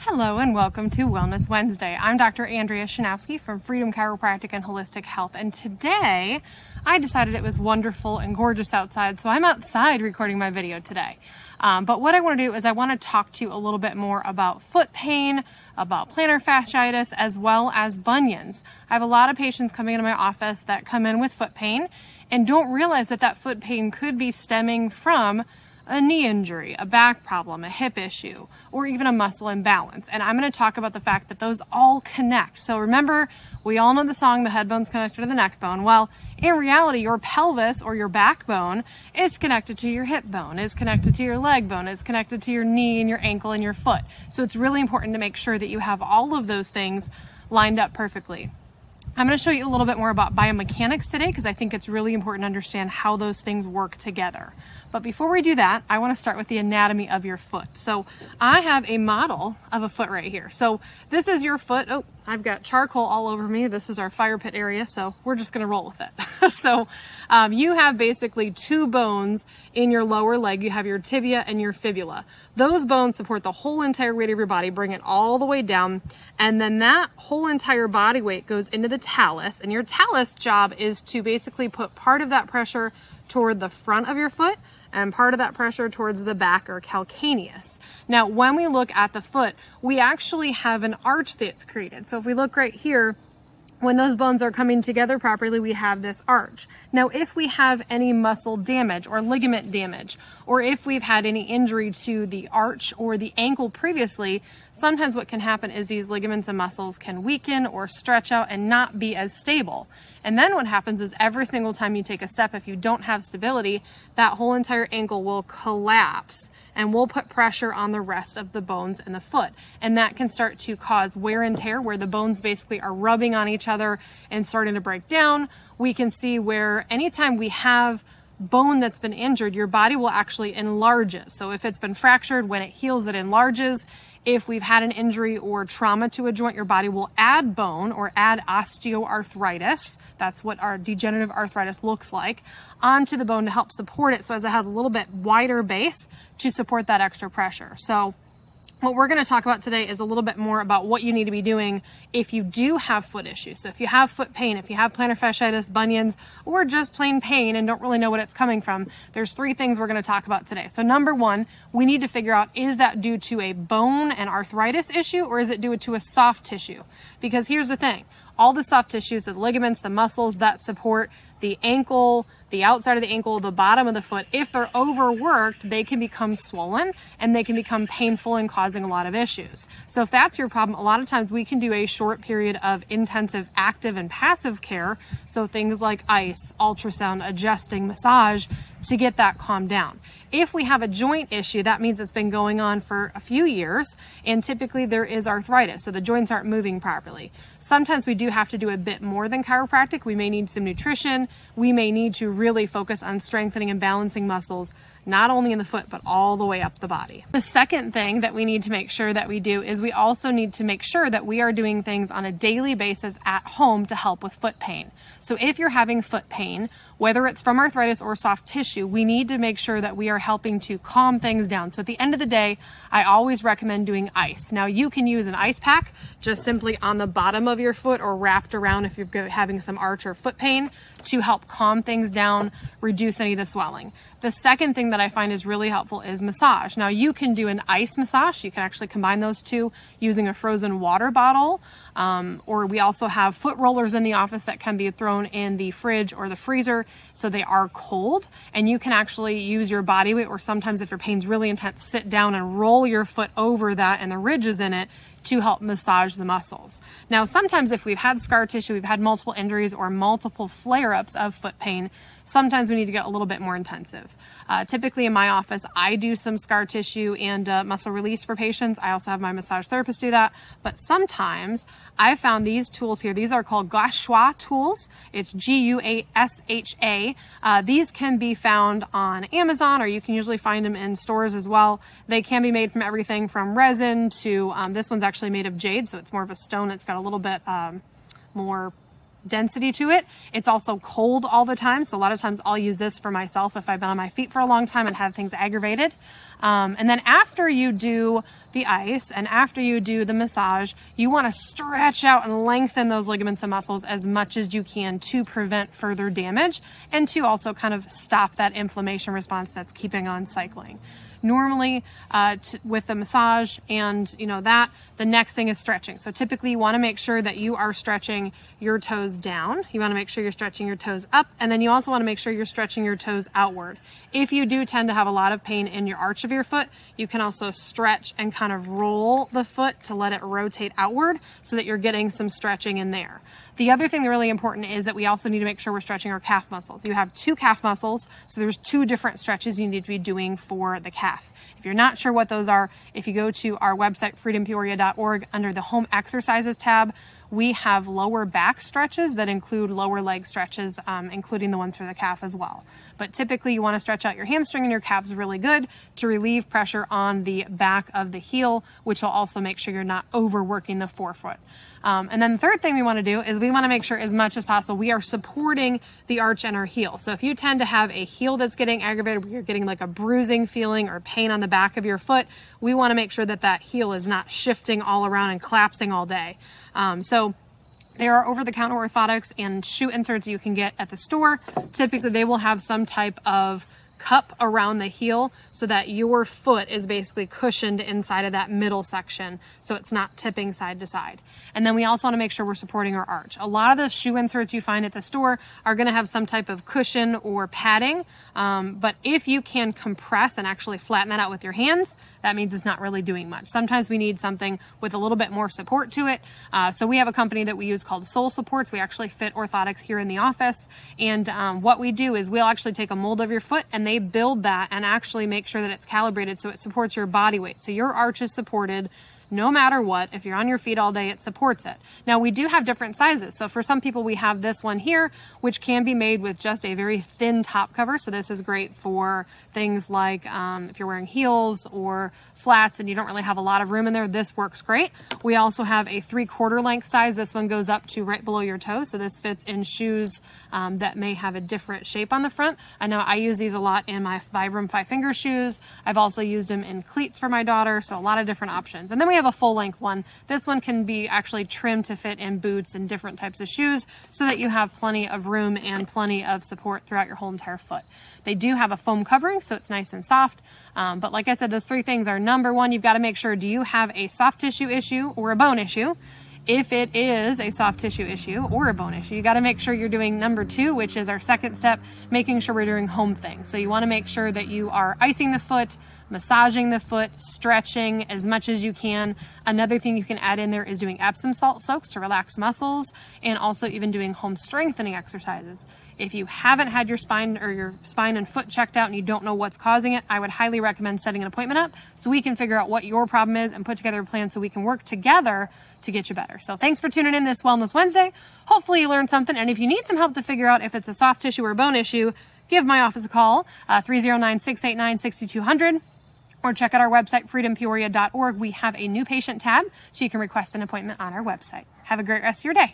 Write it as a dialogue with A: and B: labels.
A: Hello and welcome to Wellness Wednesday. I'm Dr. Andrea Shanowski from Freedom Chiropractic and Holistic Health, and today I decided it was wonderful and gorgeous outside, so I'm outside recording my video today. But what I want to do is I want to talk to you a little bit more about foot pain, about plantar fasciitis, as well as bunions. I have a lot of patients coming into my office that come in with foot pain and don't realize that that foot pain could be stemming from a knee injury, a back problem, a hip issue, or even a muscle imbalance. And I'm going to talk about the fact that those all connect. So remember, we all know the song, the head bone's connected to the neck bone. Well, in reality, your pelvis or your backbone is connected to your hip bone, is connected to your leg bone, is connected to your knee and your ankle and your foot. So it's really important to make sure that you have all of those things lined up perfectly. I'm going to show you a little bit more about biomechanics today because I think it's really important to understand how those things work together. But before we do that, I want to start with the anatomy of your foot. So I have a model of a foot right here. So this is your foot. Oh, I've got charcoal all over me. This is our fire pit area, so we're just going to roll with it. So you have basically two bones in your lower leg. You have your tibia and your fibula. Those bones support the whole entire weight of your body, bring it all the way down, and then that whole entire body weight goes into the talus, and your talus job is to basically put part of that pressure toward the front of your foot and part of that pressure towards the back or calcaneus. Now, when we look at the foot, we actually have an arch that's created. So if we look right here, when those bones are coming together properly, we have this arch. Now, if we have any muscle damage or ligament damage, or if we've had any injury to the arch or the ankle previously, sometimes what can happen is these ligaments and muscles can weaken or stretch out and not be as stable. And then what happens is every single time you take a step, if you don't have stability, that whole entire ankle will collapse and will put pressure on the rest of the bones in the foot. And that can start to cause wear and tear where the bones basically are rubbing on each other and starting to break down. We can see where anytime we have bone that's been injured, your body will actually enlarge it. So if it's been fractured, when it heals, it enlarges. If we've had an injury or trauma to a joint, your body will add bone or add osteoarthritis. That's what our degenerative arthritis looks like, onto the bone to help support it. So as it has a little bit wider base to support that extra pressure. So what we're going to talk about today is a little bit more about what you need to be doing if you do have foot issues. So if you have foot pain, if you have plantar fasciitis, bunions, or just plain pain and don't really know what it's coming from, there's three things we're going to talk about today. So number one, we need to figure out, is that due to a bone and arthritis issue, or is it due to a soft tissue? Because here's the thing, all the soft tissues, the ligaments, the muscles that support the ankle, the outside of the ankle, the bottom of the foot, if they're overworked, they can become swollen and they can become painful and causing a lot of issues. So if that's your problem, a lot of times we can do a short period of intensive active and passive care. So things like ice, ultrasound, adjusting, massage to get that calmed down. If we have a joint issue, that means it's been going on for a few years, and typically there is arthritis, so the joints aren't moving properly. Sometimes we do have to do a bit more than chiropractic. We may need some nutrition. We may need to really focus on strengthening and balancing muscles, not only in the foot, but all the way up the body. The second thing that we need to make sure that we do is we also need to make sure that we are doing things on a daily basis at home to help with foot pain. So if you're having foot pain, whether it's from arthritis or soft tissue, we need to make sure that we are helping to calm things down. So at the end of the day, I always recommend doing ice. Now you can use an ice pack just simply on the bottom of your foot or wrapped around if you're having some arch or foot pain to help calm things down, reduce any of the swelling. The second thing that I find is really helpful is massage. Now you can do an ice massage. You can actually combine those two using a frozen water bottle, or we also have foot rollers in the office that can be thrown in the fridge or the freezer so they are cold, and you can actually use your body weight, or sometimes if your pain's really intense, sit down and roll your foot over that and the ridges in it to help massage the muscles. Now, sometimes if we've had scar tissue, we've had multiple injuries or multiple flare-ups of foot pain, sometimes we need to get a little bit more intensive. Typically in my office, I do some scar tissue and muscle release for patients. I also have my massage therapist do that. But sometimes I found these tools here. These are called gua sha tools. It's G-U-A-S-H-A. These can be found on Amazon, or you can usually find them in stores as well. They can be made from everything from resin to, this one's actually made of jade, so it's more of a stone. It's got a little bit more density to it. It's also cold all the time, so a lot of times I'll use this for myself if I've been on my feet for a long time and have things aggravated. And then after you do the ice and after you do the massage, you want to stretch out and lengthen those ligaments and muscles as much as you can to prevent further damage and to also kind of stop that inflammation response that's keeping on cycling. Normally, with the massage and the next thing is stretching. So typically you want to make sure that you are stretching your toes down. You want to make sure you're stretching your toes up, and then you also want to make sure you're stretching your toes outward. If you do tend to have a lot of pain in your arch of your foot, you can also stretch and kind of roll the foot to let it rotate outward so that you're getting some stretching in there. The other thing that's really important is that we also need to make sure we're stretching our calf muscles. You have 2 calf muscles, so there's 2 different stretches you need to be doing for the calf. If you're not sure what those are, if you go to our website, freedompeoria.org, under the Home Exercises tab, we have lower back stretches that include lower leg stretches, including the ones for the calf as well. But typically you want to stretch out your hamstring and your calves really good to relieve pressure on the back of the heel, which will also make sure you're not overworking the forefoot. And then the third thing we want to do is we want to make sure as much as possible we are supporting the arch and our heel. So if you tend to have a heel that's getting aggravated, where you're getting like a bruising feeling or pain on the back of your foot, we want to make sure that that heel is not shifting all around and collapsing all day. So there are over-the-counter orthotics and shoe inserts you can get at the store. Typically they will have some type of cup around the heel so that your foot is basically cushioned inside of that middle section so it's not tipping side to side. And then we also want to make sure we're supporting our arch. A lot of the shoe inserts you find at the store are going to have some type of cushion or padding, but if you can compress and actually flatten that out with your hands, that means it's not really doing much. Sometimes we need something with a little bit more support to it. So we have a company that we use called Soul Supports. We actually fit orthotics here in the office. And what we do is we'll actually take a mold of your foot and they build that and actually make sure that it's calibrated so it supports your body weight. So your arch is supported no matter what. If you're on your feet all day, it supports it. Now we do have different sizes. So for some people, we have this one here, which can be made with just a very thin top cover. So this is great for things like if you're wearing heels or flats and you don't really have a lot of room in there, this works great. We also have a 3/4 length size. This one goes up to right below your toe. So this fits in shoes that may have a different shape on the front. I know I use these a lot in my Vibram 5-finger shoes. I've also used them in cleats for my daughter. So a lot of different options. And then we have a full length one. This one can be actually trimmed to fit in boots and different types of shoes so that you have plenty of room and plenty of support throughout your whole entire foot. They do have a foam covering, so it's nice and soft. But like I said, those 3 things are: number 1, you've got to make sure, do you have a soft tissue issue or a bone issue? If it is a soft tissue issue or a bone issue, you got to make sure you're doing number 2, which is our second step, making sure we're doing home things. So you want to make sure that you are icing the foot, massaging the foot, stretching as much as you can. Another thing you can add in there is doing Epsom salt soaks to relax muscles, and also even doing home strengthening exercises. If you haven't had your spine and foot checked out and you don't know what's causing it, I would highly recommend setting an appointment up so we can figure out what your problem is and put together a plan so we can work together to get you better. So thanks for tuning in this Wellness Wednesday. Hopefully you learned something. And if you need some help to figure out if it's a soft tissue or bone issue, give my office a call, 309-689-6200. Or check out our website, freedompeoria.org. We have a new patient tab, so you can request an appointment on our website. Have a great rest of your day.